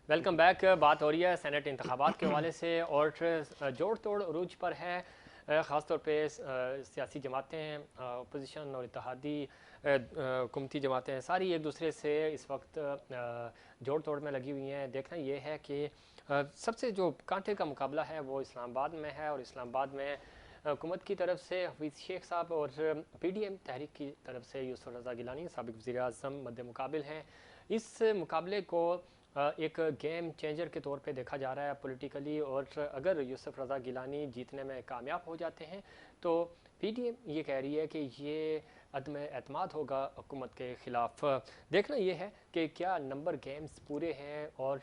Welcome back. बात हो रही है सेनेट इंतखाबात के हवाले से और जोड़ तोड़ अरूज पर है। ख़ास तौर पे सियासी जमातें, अपोजिशन और इत्तेहादी हुकूमती जमातें सारी एक दूसरे से इस वक्त जोड़ तोड़ में लगी हुई हैं। देखना ये है कि सबसे जो कांटे का मुकाबला है वो इस्लामाबाद में है और इस्लामाबाद में हुकूमत की तरफ से हफीज़ शेख साहब और PDM तहरीक की तरफ से यूसुफ रज़ा गिलानी साबिक़ वज़ीर आज़म मद्दे मुकाबिल हैं। इस मुकाबले को एक गेम चेंजर के तौर पे देखा जा रहा है पॉलिटिकली, और अगर यूसुफ रज़ा गिलानी जीतने में कामयाब हो जाते हैं तो PDM ये कह रही है कि ये अदम एतमाद होगा हुकूमत के ख़िलाफ़। देखना ये है कि क्या नंबर गेम्स पूरे हैं, और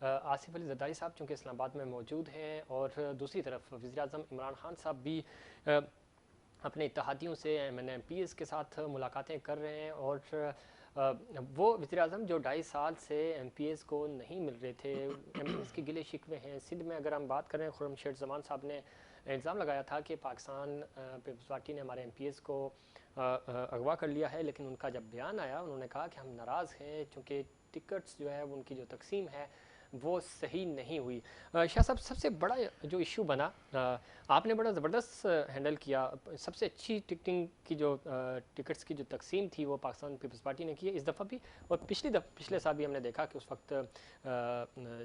आसिफ अली ज़रदारी साहब चूँकि इस्लामाबाद में मौजूद हैं और दूसरी तरफ वज़ीर आज़म इमरान खान साहब भी अपने इत्तेहादियों से MPs के साथ मुलाकातें कर रहे हैं। और वो वज़ीर आज़म जो 2.5 साल से MPs को नहीं मिल रहे थे, MPs के गिले शिकवे हैं। सिंध में अगर हम बात करें, खुर्रमशेर जमान साहब ने इल्ज़ाम लगाया था कि पाकिस्तान पीपल्स पार्टी ने हमारे MPs को अगवा कर लिया है, लेकिन उनका जब बयान आया उन्होंने कहा कि हम नाराज़ हैं चूँकि टिकट्स जो है उनकी जो तकसीम है वो सही नहीं हुई। शाह साहब, सबसे बड़ा जो इशू बना, आपने बड़ा ज़बरदस्त हैंडल किया। सबसे अच्छी टिकटिंग की जो टिकट्स की जो तकसीम थी वो पाकिस्तान पीपल्स पार्टी ने की है इस दफ़ा भी, और पिछले साल भी हमने देखा कि उस वक्त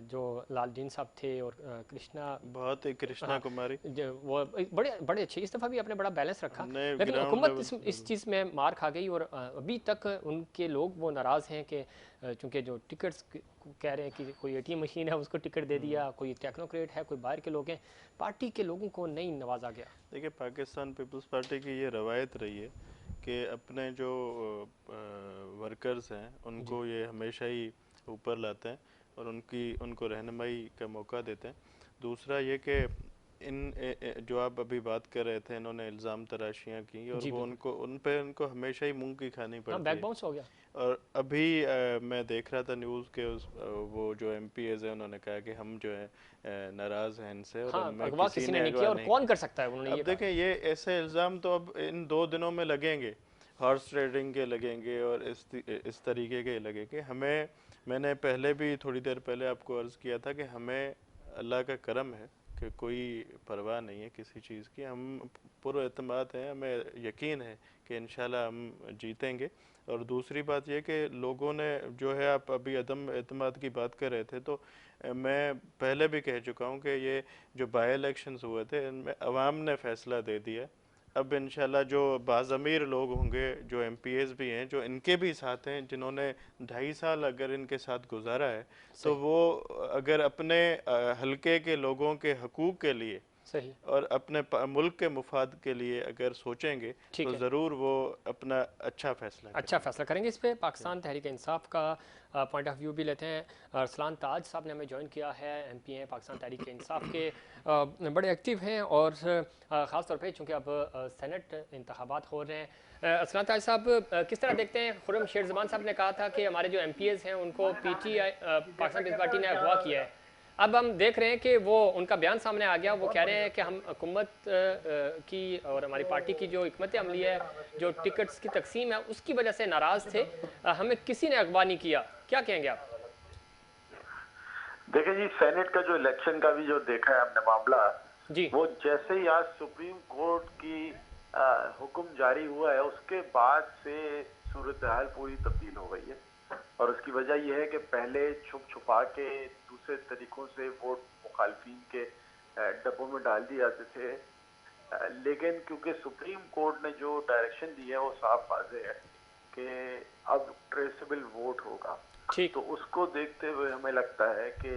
जो लालजीन साहब थे और कृष्णा, बहुत ही कृष्णा हाँ, कुमारी वो बड़े बड़े अच्छे, इस दफ़ा भी आपने बड़ा बैलेंस रखा। हमने लेकिन ग्राउंड हुकूमत लेवल इस चीज़ में मार खा गई, और अभी तक उनके लोग वो नाराज़ हैं कि चूँकि जो टिकट्स कह रहे हैं कि कोई ATM मशीन है उसको टिकट दे दिया, कोई टेक्नोक्रेट है, कोई बाहर के लोग हैं, पार्टी के लोगों को नहीं नवाजा गया। देखिए, पाकिस्तान पीपल्स पार्टी की ये रवायत रही है कि अपने जो वर्कर्स हैं जी उनको ये हमेशा ही ऊपर लाते हैं और उनको रहनुमाई का मौका देते हैं। दूसरा ये कि जो आप अभी बात कर रहे थे, इन्होंने इल्ज़ाम तराशियाँ की और जी वो बिल्कुल। उनको हमेशा ही मुंह की खानी हाँ, पड़ती बैक है। बाउंस हो गया। और अभी मैं देख रहा था न्यूज़ के वो जो MPs हैं उन्होंने कहा कि हम जो है नाराज़ हैं इनसे और हाँ, हमें अगवा किसी किसी ने ने नहीं अगवा किया और नहीं कौन किया। कर सकता है, उन्होंने अब ये कहा। देखें, ये ऐसे इल्ज़ाम तो अब इन 2 दिनों में लगेंगे, हॉर्स ट्रेडिंग के लगेंगे और इस तरीके के लगेंगे। मैंने पहले भी थोड़ी देर पहले आपको अर्ज़ किया था कि हमें अल्लाह का करम है कि कोई परवाह नहीं है किसी चीज़ की। हम पुरएतमाद हैं, हमें यकीन है कि इंशाल्लाह हम जीतेंगे। और दूसरी बात यह कि लोगों ने जो है, आप अभी अदम एतमाद की बात कर रहे थे, तो मैं पहले भी कह चुका हूँ कि ये जो बाई इलेक्शंस हुए थे इनमें अवाम ने फ़ैसला दे दिया। अब इंशाल्लाह जो बाज़मीर लोग होंगे, जो MPs भी हैं, जो इनके भी साथ हैं, जिन्होंने 2.5 साल अगर इनके साथ गुजारा है, तो सही। वो अगर अपने हलके के लोगों के हकूक़ के लिए सही। और अपने मुल्क के मुफाद के लिए अगर सोचेंगे ठीक तो है। ज़रूर वो अपना अच्छा फ़ैसला अच्छा करेंगे। फैसला करेंगे इस पे। पाकिस्तान तहरीक इंसाफ का पॉइंट ऑफ व्यू भी लेते हैं। अरसलान ताज साहब ने हमें ज्वाइन किया है, MP हैं पाकिस्तान तहरीक इंसाफ के, बड़े एक्टिव हैं, और ख़ास तौर पे चूँकि अब सेनेट इंतखाबात हो रहे हैं। अरसलान ताज साहब, किस तरह देखते हैं? खुर्रमशेर ज़मान साहब ने कहा था कि हमारे जो MPs हैं उनको PTI पाकिस्तान पीपल्स पार्टी ने अगवा किया है। अब हम देख रहे हैं कि वो उनका बयान सामने आ गया, वो कह रहे हैं कि हम हुकूमत की और हमारी पार्टी की जो हिकमत अमली है, जो टिकट्स की तकसीम है, उसकी वजह से नाराज़ थे। हमें किसी ने अगवा नहीं किया। क्या कहेंगे आप? देखिए जी, सेनेट का जो इलेक्शन का भी जो देखा है हमने मामला, जी। वो जैसे ही आज सुप्रीम कोर्ट की हुक्म जारी हुआ है उसके बाद से सूरत हाल पूरी तब्दील हो गई है। और उसकी वजह यह है कि पहले छुप छुपा के दूसरे तरीकों से वोट मुखालफिन के डब्बों में डाल दिए जाते थे, लेकिन क्योंकि सुप्रीम कोर्ट ने जो डायरेक्शन दी है वो साफ वाज़ेह है कि अब ट्रेसेबल वोट होगा। ठीक। तो उसको देखते हुए हमें लगता है कि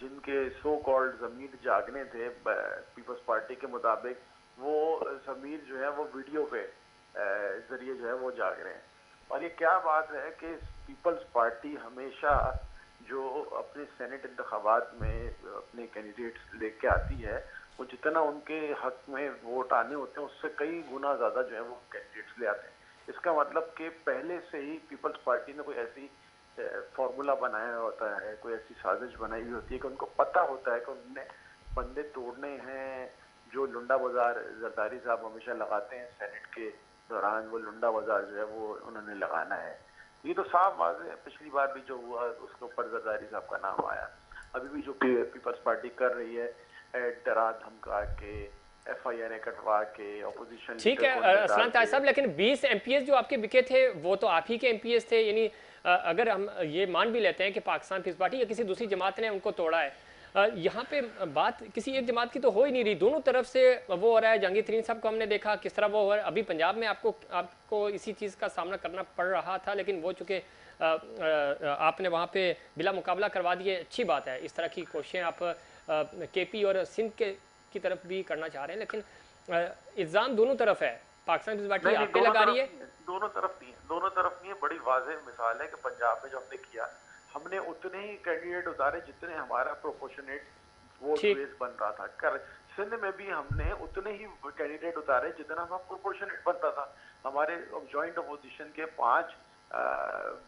जिनके सो कॉल्ड ज़मीर जागने थे पीपल्स पार्टी के मुताबिक, वो ज़मीर जो है वो वीडियो पे ज़रिए जो है वो जाग रहे हैं। और ये क्या बात है कि पीपल्स पार्टी हमेशा जो अपने सेनेट इंतखाबात में अपने कैंडिडेट्स लेके आती है, वो जितना उनके हक में वोट आने होते हैं उससे कई गुना ज़्यादा जो है वो कैंडिडेट्स ले आते हैं। इसका मतलब कि पहले से ही पीपल्स पार्टी ने कोई ऐसी फॉर्मूला बनाया होता है, कोई ऐसी साजिश बनाई हुई होती है कि उनको पता होता है कि उन्होंने बंदे तोड़ने हैं। जो लुंडा बाजार जरदारी साहब हमेशा लगाते हैं सेनेट के दौरान, वो लुंडा बाजार जो है वो उन्होंने लगाना है। ये तो साफ बात है, पिछली बार भी जो हुआ उसके ऊपर जरदारी साहब का नाम आया। अभी भी जो पीपल्स पार्टी कर रही है, डरा धमका के, FIR कटवा के, ऑपोजिशन ठीक लीडर है को अंदर अरसलान डाल ताज के। साहब, लेकिन 20 एमपीएस जो आपके बिके थे वो तो आप ही के एमपीएस थे, यानी अगर हम ये मान भी लेते हैं कि पाकिस्तान पीपल्स पार्टी या किसी दूसरी जमात ने उनको तोड़ा है, यहाँ पे बात किसी एक जमात की तो हो ही नहीं रही, दोनों तरफ से वो हो रहा है। जहांगीर तरीन साहब को हमने देखा किस तरह वो हो रहा है, अभी पंजाब में आपको इसी चीज़ का सामना करना पड़ रहा था, लेकिन वो चूँकि आपने वहाँ पे बिला मुकाबला करवा दिए, अच्छी बात है। इस तरह की कोशिशें आप KP और सिंध की तरफ भी करना चाह रहे हैं, लेकिन इल्ज़ाम दोनों तरफ है, पाकिस्तान पीपल्स पार्टी आप पे लगा रही है। दोनों तरफ नहीं है, दोनों तरफ नहीं है। बड़ी वाज़ेह मिसाल है कि पंजाब में जो हमने किया, हमने उतने ही कैंडिडेट उतारे जितने हमारा प्रोपोर्शनेट वोट ठीक। बेस बन रहा था। कर सिंध में भी हमने उतने ही कैंडिडेट उतारे जितना हमारा प्रोपोर्शनेट बनता था। हमारे जॉइंट अपोजिशन के 5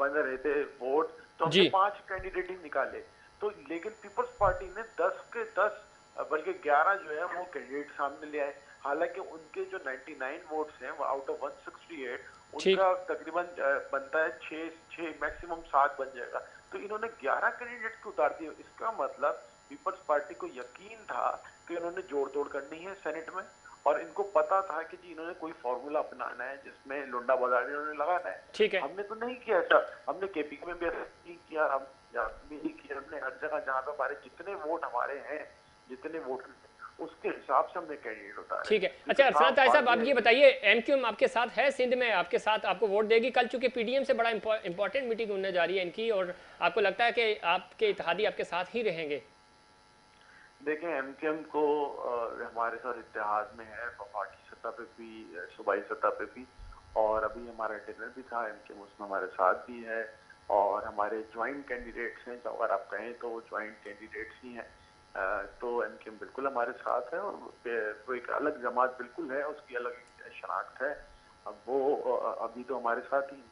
बन रहे थे वोट, तो हमने जी। 5 कैंडिडेट ही निकाले। तो लेकिन पीपल्स पार्टी ने 10 के 10 बल्कि 11 जो है वो कैंडिडेट सामने ले आए। हालांकि उनके जो 99 वोट्स हैं वो आउट ऑफ 168, उनका तकरीबन बनता है 6 मैक्सिमम 7 बन जाएगा। तो इन्होंने 11 कैंडिडेट को उतार दिए। इसका मतलब पीपल्स पार्टी को यकीन था कि इन्होंने जोड़ तोड़ करनी है सेनेट में, और इनको पता था कि जी इन्होंने कोई फॉर्मूला अपनाना है जिसमें लुंडा बाजार इन्होंने लगाना है। ठीक है। हमने तो नहीं किया ऐसा, हमने KP में भी ऐसा नहीं किया, हम भी नहीं किया। हमने हर जगह जहाँ पे हमारे जितने वोट हमारे हैं, जितने वोट उसके हिसाब से हमने कैंडिडेट उतारे। ठीक है। अच्छा अरसलान ताज साहब, आप ये बताइए, MQM आपके साथ है सिंध में, आपके साथ आपको वोट देगी? कल चूंकि PDM से बड़ा इंपॉर्टेंट मीटिंग होने जा रही है इनकी, और आपको लगता है कि आपके इत्तेहादी आपके साथ ही रहेंगे? देखें, MQM को हमारे साथ इत्तेहाद में है, वफाकी सतह पे भी, सूबाई सतह पे भी, और अभी हमारा डिनर भी था MQM उसमें हमारे साथ भी है, और हमारे ज्वाइंट कैंडिडेट्स हैं, जो अगर आप कहें तो वो ज्वाइंट कैंडिडेट्स ही हैं। तो MQM बिल्कुल हमारे साथ है, और वो एक अलग जमात बिल्कुल है, उसकी अलग शनाख्त है। अब वो अभी तो हमारे साथ ही।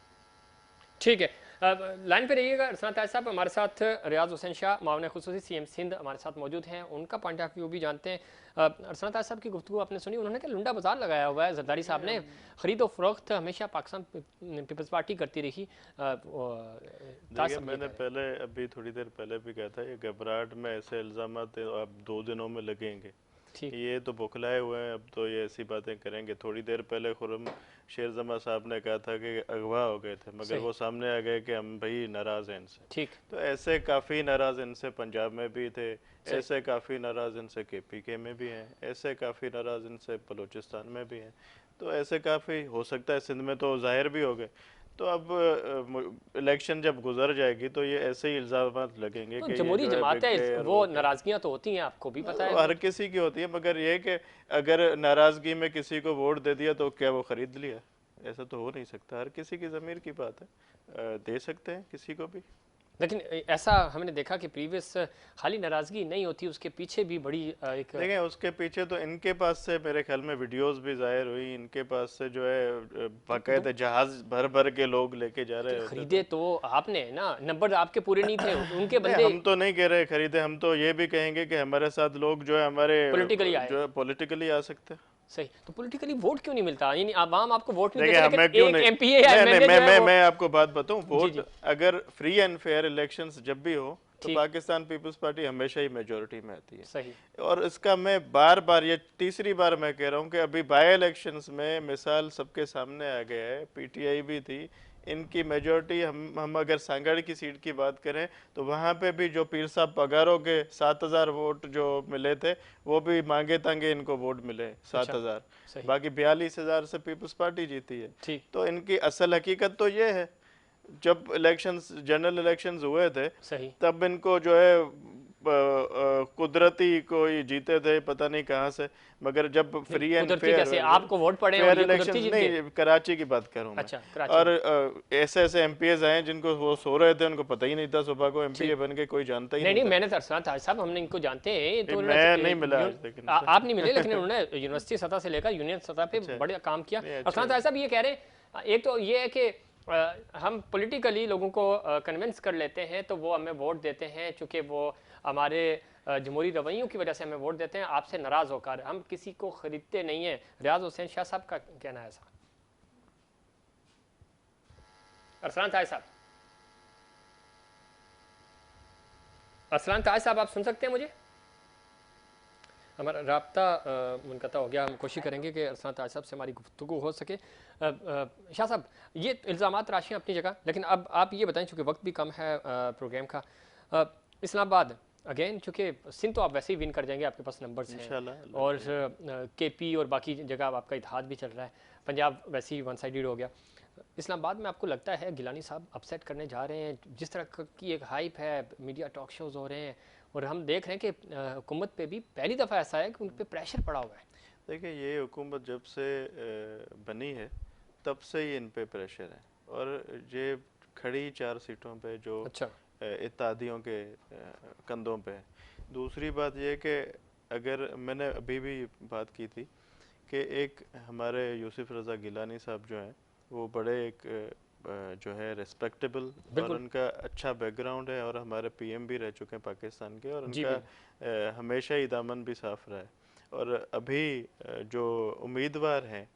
ठीक है, लाइन पे रहिएगा अरसलान ताज साहब। हमारे साथ रियाज हुसैन शाह, मामले खुसूसी CM सिंध, हमारे साथ मौजूद हैं, उनका पॉइंट ऑफ व्यू भी जानते हैं। अरसलान ताज साहब की गुफ्तगू आपने सुनी, उन्होंने क्या लुंडा बाजार लगाया हुआ है। जरदारी साहब ने खरीद और फरोख्त हमेशा पाकिस्तान पीपल्स पार्टी करती रही। देखिए, मैंने पहले अभी थोड़ी देर पहले भी कहा था, ये घबराहट में ऐसे इल्ज़ाम अब 2 दिनों में लगेंगे, ये तो बौखलाए हुए हैं, अब तो ये ऐसी बातें करेंगे। थोड़ी देर पहले खुर्रम शेर जमा साहब ने कहा था कि अगवा हो गए थे, मगर वो सामने आ गए कि हम भाई नाराज़ हैं इनसे। ठीक। तो ऐसे काफ़ी नाराज़ इनसे पंजाब में भी थे, ऐसे काफ़ी नाराज़ इनसे KPK में भी हैं, ऐसे काफ़ी नाराज़ इनसे बलूचिस्तान में भी हैं। तो ऐसे काफ़ी हो सकता है सिंध में तो ज़ाहिर भी हो गए। तो अब इलेक्शन जब गुजर जाएगी तो ये ऐसे ही इल्ज़ाम लगेंगे तो कि जमहूरी जमात है, वो नाराज़गियाँ तो होती हैं, आपको भी पता है, हर किसी की होती है, मगर ये कि अगर नाराज़गी में किसी को वोट दे दिया तो क्या वो ख़रीद लिया? ऐसा तो हो नहीं सकता। हर किसी की ज़मीर की बात है, दे सकते हैं किसी को भी। लेकिन ऐसा हमने देखा कि प्रीवियस खाली नाराज़गी नहीं होती, उसके पीछे भी बड़ी एक देखें, उसके पीछे तो इनके पास से मेरे ख्याल में वीडियोस भी जाहिर हुई, इनके पास से जो है बाकायदा जहाज भर भर के लोग लेके जा रहे हैं। खरीदे तो आपने ना, नंबर आपके पूरे नहीं थे, उनके बंदे। हम तो नहीं कह रहे खरीदे, हम तो ये भी कहेंगे कि हमारे साथ लोग जो है हमारे पॉलिटिकली आ सकते हैं। सही, तो पॉलिटिकली वोट क्यों नहीं मिलता? यानी आवाम आपको वोट नहीं देते, हमें क्यों नहीं? MPA या मैं आपको बात बताऊं, वोट अगर फ्री एंड फेयर इलेक्शंस जब भी हो तो पाकिस्तान पीपल्स पार्टी हमेशा ही मेजोरिटी में आती है। सही। और इसका मैं बार बार, ये तीसरी बार मैं कह रहा हूँ कि अभी बाई इलेक्शंस में मिसाल सबके सामने आ गया है, PTI भी थी, इनकी मेजोरिटी, हम अगर सांगड़ की सीट की बात करें तो वहाँ पे भी जो पीर साहब पगारों के 7000 वोट जो मिले थे, वो भी मांगे तांगे इनको वोट मिले 7000, बाकी 42,000 से पीपल्स पार्टी जीती है। तो इनकी असल हकीकत तो ये है, जब इलेक्शंस, जनरल इलेक्शंस हुए थे, तब इनको जो है कुदरती कोई जीते थे, पता नहीं कहाँ से, मगर जब फ्री एंड फेयर आपको वोट पड़े फेयर इलेक्शंस, नहीं कराची की बात करूँ मैं। अच्छा, और ऐसे ऐसे MPs आए जिनको वो सो रहे थे, उनको पता ही नहीं था सुबह को MPA बन के कोई जानता ही नहीं। नहीं, मैंने अरसलान ताज साहब, हमने इनको जानते हैं, तो मैं नहीं मिला, आप नहीं मिले, लेकिन उन्होंने यूनिवर्सिटी सतह से लेकर यूनियन सतह पे बड़ा काम किया। अरसलान ताज साहब ये कह रहे हैं, एक तो ये है कि हम पॉलिटिकली लोगों को कन्विंस कर लेते हैं तो वो हमें वोट देते हैं, चूँकि वो हमारे जमहूरी रवैयों की वजह से हमें वोट देते हैं, आपसे नाराज़ होकर, हम किसी को ख़रीदते नहीं हैं। रियाज हुसैन शाह साहब का कहना है ऐसा। अरसलान ताज साहब। असलान ताज साहब, आप सुन सकते हैं मुझे? हमारा राब्ता मुनक़ता हो गया। हम कोशिश करेंगे कि असलान ताज साहब से हमारी गुफ्तगू हो सके। शाह साहब, ये इल्ज़ामात राशि हैं अपनी जगह, लेकिन अब आप ये बताएं, चूँकि वक्त भी कम है प्रोग्राम का, इस्लामाबाद अगेन, चूँकि सिंध तो आप वैसे ही विन कर जाएंगे, आपके पास नंबर्स हैं, इंशाल्लाह। और KP और बाकी जगह आपका इत्तेहाद भी चल रहा है, पंजाब वैसे ही वन साइडेड हो गया। इस्लामाबाद में आपको लगता है गिलानी साहब अपसेट करने जा रहे हैं? जिस तरह की एक हाइप है, मीडिया टॉक शोज़ हो रहे हैं, और हम देख रहे हैं कि हुकूमत पे भी पहली दफ़ा ऐसा है कि उन पर प्रेशर पड़ा हुआ है। देखिए, ये हुकूमत जब से बनी है तब से ही इन पे प्रेशर है, और ये खड़ी 4 सीटों पे जो अच्छा, इत्तेहादियों के कंधों पे है। दूसरी बात ये कि अगर मैंने अभी भी बात की थी कि एक हमारे यूसुफ रज़ा गिलानी साहब जो हैं, वो बड़े एक जो है रिस्पेक्टेबल, और बिल्कुल उनका अच्छा बैकग्राउंड है, और हमारे PM भी रह चुके हैं पाकिस्तान के, और जी, उनका हमेशा ही दामन भी साफ रहा है। और अभी जो उम्मीदवार हैं,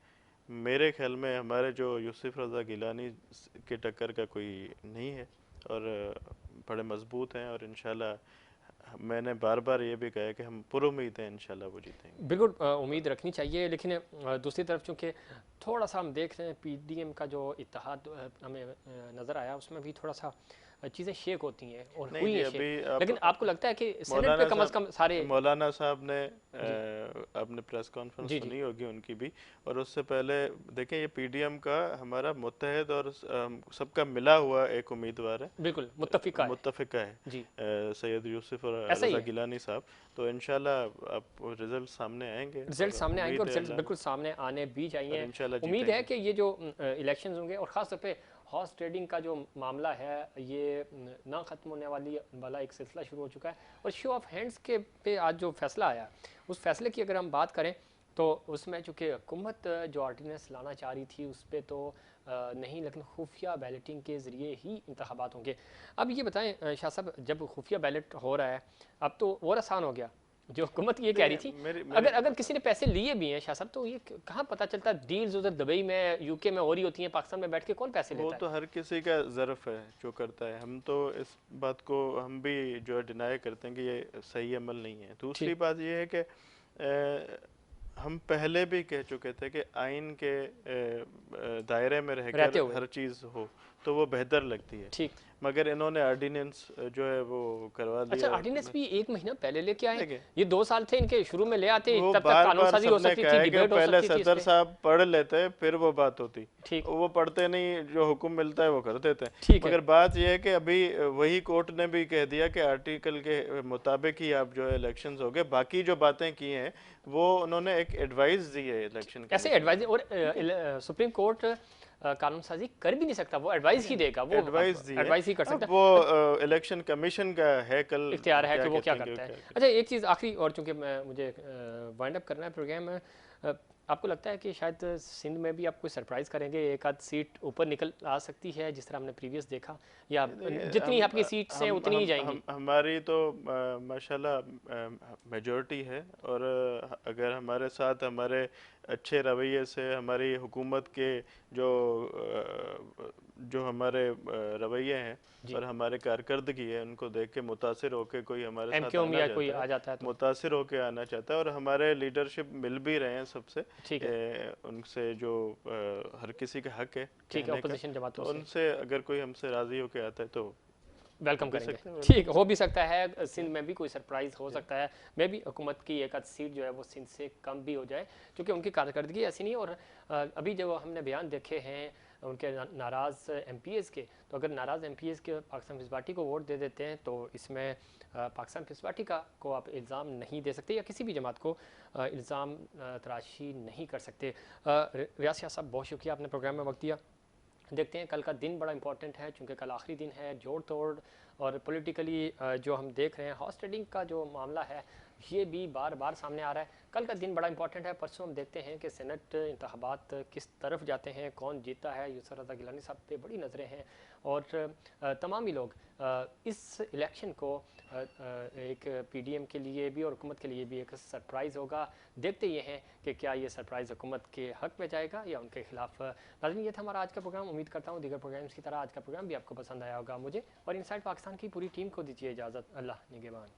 मेरे ख्याल में हमारे जो यूसुफ रज़ा गिलानी के टक्कर का कोई नहीं है, और बड़े मजबूत हैं, और इंशाल्लाह मैंने बार बार ये भी कहा है कि हम पुरुम्मीद हैं, इंशाल्लाह वो जीतेंगे। बिल्कुल उम्मीद रखनी चाहिए, लेकिन दूसरी तरफ चूँकि थोड़ा सा हम देख रहे हैं PDM का जो इत्तेहाद हमें नज़र आया, उसमें भी थोड़ा सा चीज़ें शेक होती हैं और नहीं हुई जी, हैं अभी शेक। आप लेकिन आपको लगता है कि सेनेट मौलाना पे कम से साहब कम सारे मौलाना साहब ने जी आपने प्रेस कॉन्फ्रेंस जी जी सुनी होगी उनकी भी, और उससे पहले देखें, ये PDM का हमारा मुत्तहद और सबका मिला हुआ एक उम्मीदवार है, बिल्कुल मुत्तफ़िका है मुत्तफ़िका है, जी, सैयद यूसुफ और ऐसा ही रज़ा है। गिलानी साहब। तो इंशाल्लाह आप रिजल्ट सामने आएंगे, रिजल्ट और सामने आएंगे, और उम्मीद है रिजल्ट अल्लाह, बिल्कुल सामने आने भी और चाहिए। इंशाल्लाह उम्मीद है जीतेंगे। कि ये जो इलेक्शंस होंगे, और ख़ास तौर पे हॉर्स ट्रेडिंग का जो मामला है, ये ना ख़त्म होने वाला एक सिलसिला शुरू हो चुका है। और शो ऑफ हैंड्स के पे आज जो फैसला आया, उस फैसले की अगर हम बात करें तो उसमें चूँकि हुकूमत जो ऑर्डिनेंस लाना चाह रही थी उस पर तो नहीं, लेकिन खुफिया बैलेटिंग के ज़रिए ही इंतखाबात होंगे। अब ये बताएं शाह साहब, जब खुफिया बैलेट हो रहा है अब तो और आसान हो गया, जो हुकूमत ये कह रही थी। देखिए, मेरी अगर अगर किसी ने पैसे लिए भी हैं शाह साहब, तो ये कहाँ पता चलता? डील्स उधर दुबई में, UK में हो रही होती हैं, पाकिस्तान में बैठ के कौन पैसे वो लेता है? तो हर किसी का ज़र्फ है जो करता है, हम तो इस बात को हम भी जो है डिनाई करते हैं कि ये सही अमल नहीं है। दूसरी ठीक, बात ये है कि हम पहले भी कह चुके थे कि आइन के दायरे में रहते रहकर हुए हर चीज़ हो तो वो बेहतर लगती है, ठीक। मगर इन्होंने ऑर्डिनेंस जो है वो करवा अच्छा, दिया। ऑर्डिनेंस भी 1 महीना पहले लेके आए? देखिए, ये 2 साल थे इनके, शुरू में ले आते, वो तब तक बार कानून बार साजी हो सबने सकती कहा थी, है कि डिबेट हो पहले सकती थी इस सदर पे। साहब पढ़ लेते फिर वो बात होती, ठीक, वो पढ़ते नहीं, जो हुक्म मिलता है वो कर देते हैं। ठीक है। मगर बात यह है कि अभी वही कोर्ट ने भी कह दिया कि आर्टिकल के मुताबिक ही आप जो है इलेक्शंस हो गए, बाकी जो बातें की हैं वो उन्होंने एक एडवाइस दी है इलेक्शन ऐसे कमीशन एडवाइस, को। और सुप्रीम कोर्ट कानून साजी कर भी नहीं सकता, वो एडवाइस ही देगा, वो एडवाइस दी है, एडवाइस ही कर अब सकता वो है। इलेक्शन कमीशन का है कल इख्तियार है क्या कि वो क्या कहते हैं कि वो करता है। क्या करें। अच्छा, एक चीज़ आखिरी, और चूंकि मुझे वाइंड अप करना है प्रोग्राम में, आपको लगता है कि शायद सिंध में भी आप कोई सरप्राइज़ करेंगे, एक आध सीट ऊपर निकल आ सकती है जिस तरह हमने प्रीवियस देखा, या देखिए, जितनी आपकी सीट्स हैं उतनी ही जाएंगी? हमारी तो माशाल्लाह मेजॉरिटी है, और अगर हमारे साथ हमारे अच्छे रवैये से हमारी हुकूमत के जो जो हमारे रवैये हैं जी, और हमारे कारकर्दगी है, उनको देख के मुतासिर होके कोई हमारे साथ MQM आना या कोई चाहता आ है, जाता है तो मुतासिर होके आना चाहता है, और हमारे लीडरशिप मिल भी रहे हैं सबसे, ठीक है, उनसे जो हर किसी का हक है ठीक है, कहने का, अपोजिशन तो जमातों से उनसे अगर कोई हमसे राज़ी होके आता है तो वेलकम भी करेंगे। सकते हैं, ठीक, हो भी सकता है सिंध में भी कोई सरप्राइज़ हो सकता है, मे भी हुकूमत की एक आध सीट जो है वो सिंध से कम भी हो जाए, क्योंकि उनकी कारकर्दगी ऐसी नहीं है। और अभी जो हमने बयान देखे हैं उनके नाराज़ MPs के, तो अगर नाराज़ MPs के पाकिस्तान पीपल्स पार्टी को वोट दे देते हैं तो इसमें पाकिस्तान पीपल्स पार्टी को आप इल्ज़ाम नहीं दे सकते, या किसी भी जमात को इल्ज़ाम तराशी नहीं कर सकते। रियाज शाह साहब, बहुत शुक्रिया, आपने प्रोग्राम में वक्त दिया। देखते हैं, कल का दिन बड़ा इंपॉर्टेंट है, चूँकि कल आखिरी दिन है, जोड़ तोड़ और पॉलिटिकली जो हम देख रहे हैं, हॉर्स ट्रेडिंग का जो मामला है, ये भी बार बार सामने आ रहा है। कल का दिन बड़ा इंपॉर्टेंट है। परसों हम देखते हैं कि सेनेट इंतखाबात किस तरफ जाते हैं, कौन जीता है। यूसुफ रज़ा गिलानी साहब पे बड़ी नज़रें हैं और तमाम ही लोग इस इलेक्शन को एक पीडीएम के लिए भी और हुकूमत के लिए भी एक सरप्राइज़ होगा। देखते ये हैं कि क्या ये सरप्राइज़ हुकूमत के हक़ में जाएगा या उनके खिलाफ। नाज़रीन, ये था हमारा आज का प्रोग्राम। उम्मीद करता हूँ दीगर प्रोग्राम्स की तरह आज का प्रोग्राम भी आपको पसंद आया होगा। मुझे और इनसाइड पाकिस्तान की पूरी टीम को दीजिए इजाज़त। अल्लाह निगहबान।